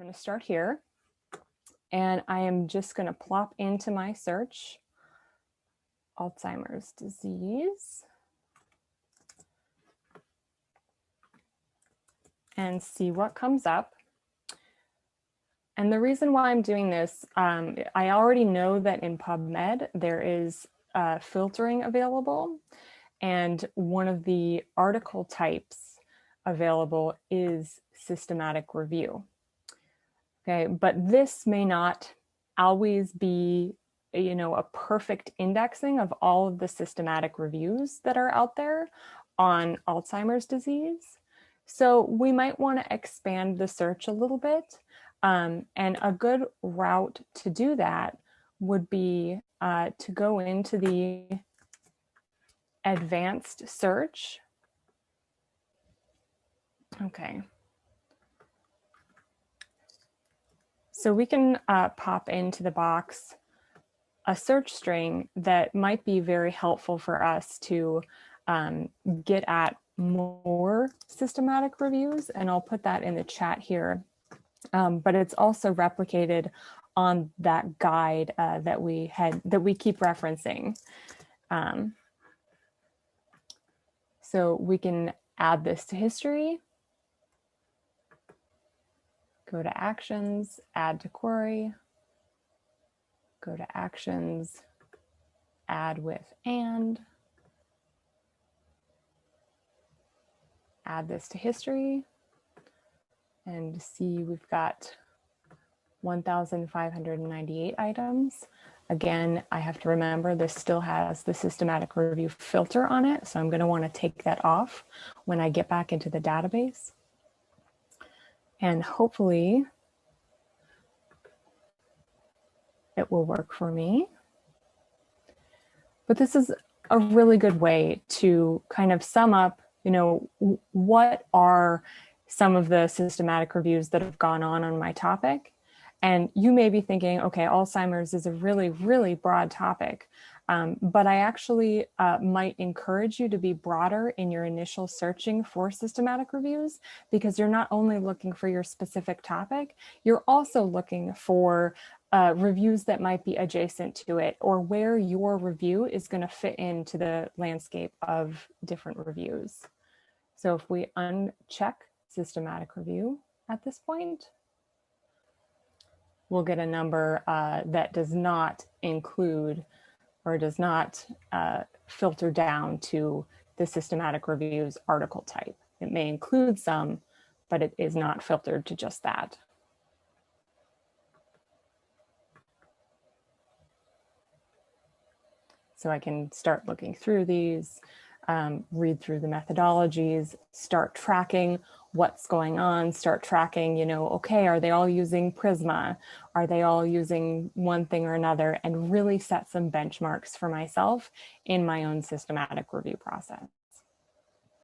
going to start here, and I am just going to plop into my search Alzheimer's disease and see what comes up. And the reason why I'm doing this, I already know that in PubMed there is filtering available, and one of the article types available is systematic review. Okay, but this may not always be, a perfect indexing of all of the systematic reviews that are out there on Alzheimer's disease. So we might want to expand the search a little bit. And a good route to do that would be to go into the advanced search. Okay. So we can pop into the box a search string that might be very helpful for us to get at more systematic reviews, and I'll put that in the chat here. But it's also replicated on that guide that we keep referencing. So we can add this to history. Go to actions, add to query, go to actions, add with and, add this to history, and see we've got 1,598 items. Again, I have to remember this still has the systematic review filter on it, so I'm going to want to take that off when I get back into the database. And hopefully it will work for me. But this is a really good way to kind of sum up, what are some of the systematic reviews that have gone on my topic. And you may be thinking, okay, Alzheimer's is a really, really broad topic. But I actually might encourage you to be broader in your initial searching for systematic reviews, because you're not only looking for your specific topic, you're also looking for reviews that might be adjacent to it, or where your review is going to fit into the landscape of different reviews. So if we uncheck systematic review at this point, we'll get a number that does not include or does not filter down to the systematic reviews article type. It may include some, but it is not filtered to just that. So I can start looking through these, read through the methodologies, start tracking what's going on, start tracking, okay, are they all using Prisma? Are they all using one thing or another? And really set some benchmarks for myself in my own systematic review process.